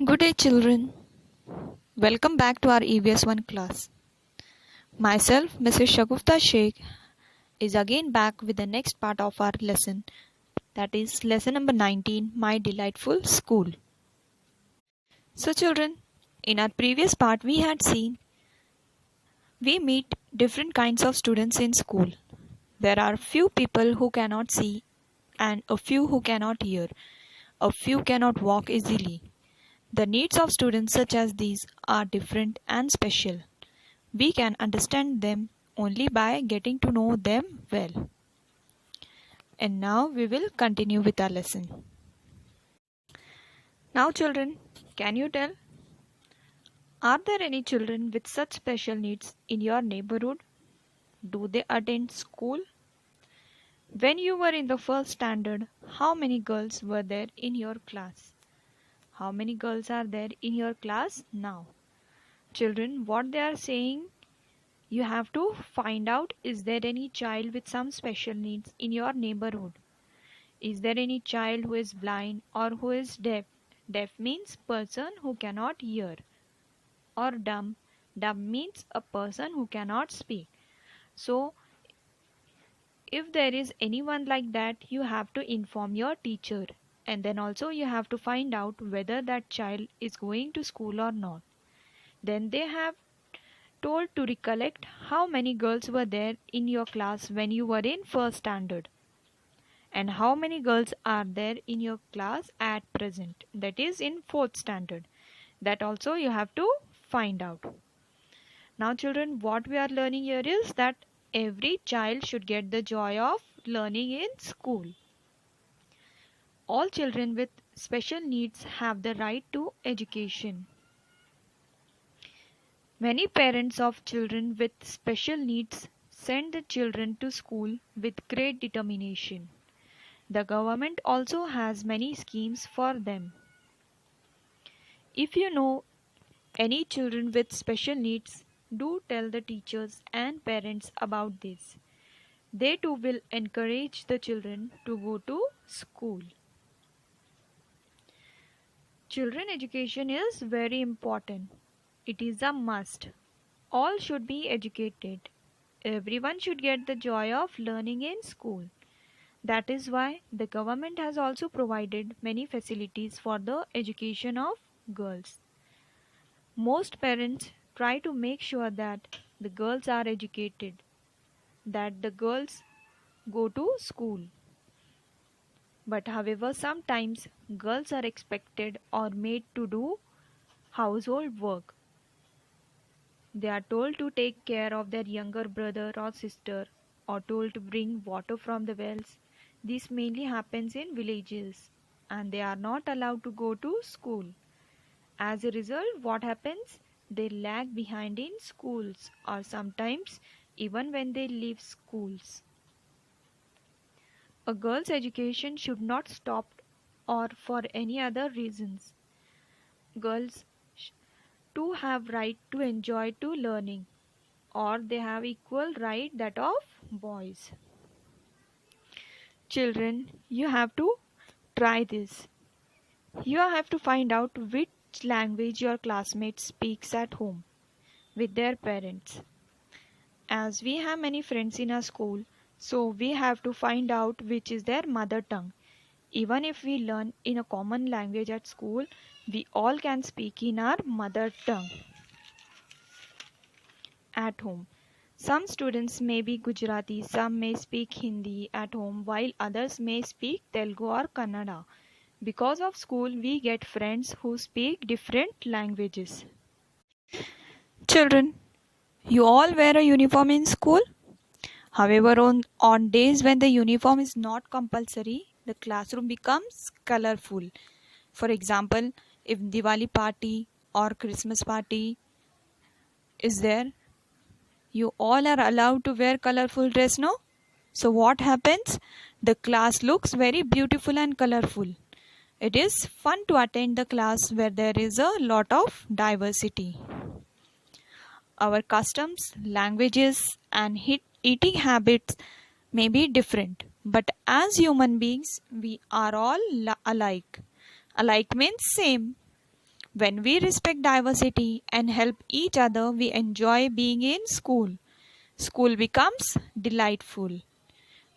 Good day, children. Welcome back to our EVS 1 class. Myself, Mrs. Shagufta Sheikh, is again back with the next part of our lesson, that is lesson number 19, My Delightful School. So, children, in our previous part, we had seen we meet different kinds of students in school. There are few people who cannot see, and a few who cannot hear, a few cannot walk easily. The needs of students such as these are different and special. We can understand them only by getting to know them well. And now we will continue with our lesson. Now, children, can you tell? Are there any children with such special needs in your neighborhood? Do they attend school? When you were in the first standard, how many girls were there in your class? How many girls are there in your class now? Children, what they are saying, you have to find out, is there any child with some special needs in your neighborhood? Is there any child who is blind or who is deaf? Deaf means person who cannot hear. Or dumb. Dumb means a person who cannot speak. So, if there is anyone like that, you have to inform your teacher. And then also you have to find out whether that child is going to school or not. Then they have told to recollect how many girls were there in your class when you were in first standard, and how many girls are there in your class at present, that is in fourth standard. That also you have to find out. Now, children, what we are learning here is that every child should get the joy of learning in school. All children with special needs have the right to education. Many parents of children with special needs send the children to school with great determination. The government also has many schemes for them. If you know any children with special needs, do tell the teachers and parents about this. They too will encourage the children to go to school. Children education is very important. It is a must. All should be educated. Everyone should get the joy of learning in school. That is why the government has also provided many facilities for the education of girls. Most parents try to make sure that the girls are educated, that the girls go to school. But however, sometimes girls are expected or made to do household work. They are told to take care of their younger brother or sister, or told to bring water from the wells. This mainly happens in villages, and they are not allowed to go to school. As a result, what happens? They lag behind in schools, or sometimes even when they leave schools. A girl's education should not stop, or for any other reasons. Girls too have right to enjoy to learning, or they have equal right that of boys. Children, you have to try this. You have to find out which language your classmate speaks at home with their parents. As we have many friends in our school, so we have to find out which is their mother tongue. Even if we learn in a common language at school, we all can speak in our mother tongue at home. Some students may be Gujarati, some may speak Hindi at home, while others may speak Telugu or Kannada. Because of school, we get friends who speak different languages. Children, you all wear a uniform in school? However, on days when the uniform is not compulsory, the classroom becomes colorful. For example, if Diwali party or Christmas party is there, you all are allowed to wear colorful dress, no? So what happens? The class looks very beautiful and colorful. It is fun to attend the class where there is a lot of diversity. Our customs, languages, and eating habits may be different, but as human beings, we are all alike. Alike means same. When we respect diversity and help each other, we enjoy being in school. School becomes delightful.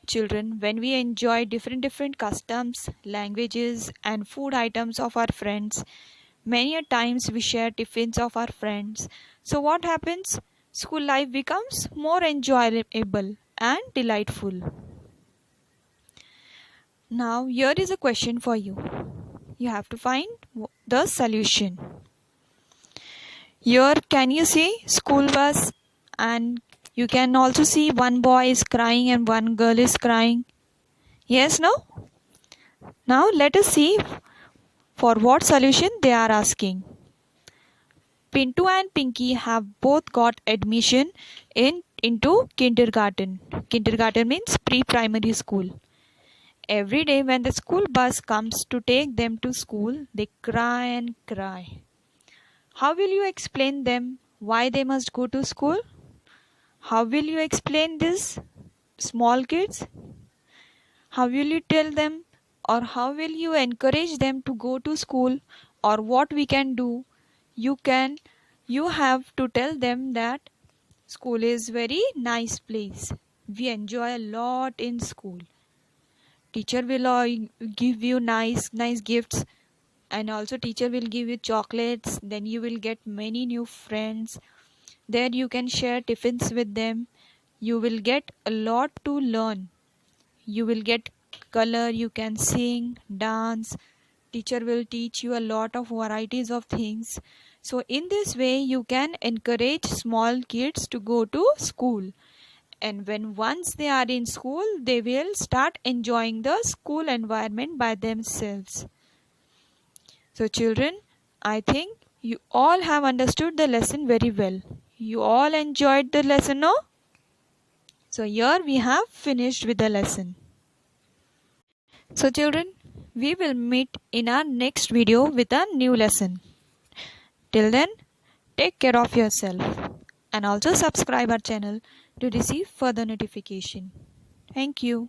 Children, when we enjoy different customs, languages, and food items of our friends, many a times we share tiffins of our friends. So, what happens? School life becomes more enjoyable and delightful. Now, here is a question for you. You have to find the solution. Here, can you see school bus, and you can also see one boy is crying and one girl is crying. Yes, no? Now, let us see for what solution they are asking. Pintu and Pinky have both got admission into kindergarten. Kindergarten means pre-primary school. Every day when the school bus comes to take them to school, they cry and cry. How will you explain them why they must go to school? How will you explain this small kids? How will you tell them, or how will you encourage them to go to school, or what we can do? You have to tell them that school is very nice place. We enjoy a lot in school. Teacher will give you nice gifts, and also teacher will give you chocolates. Then you will get many new friends. There you can share tiffins with them. You will get a lot to learn. You will get color, you can sing, dance. Teacher will teach you a lot of varieties of things. So in this way you can encourage small kids to go to school. And when once they are in school, they will start enjoying the school environment by themselves. So children, I think you all have understood the lesson very well. You all enjoyed the lesson, no? So here we have finished with the lesson. So children, we will meet in our next video with a new lesson. Till then, take care of yourself and also subscribe our channel to receive further notification. Thank you.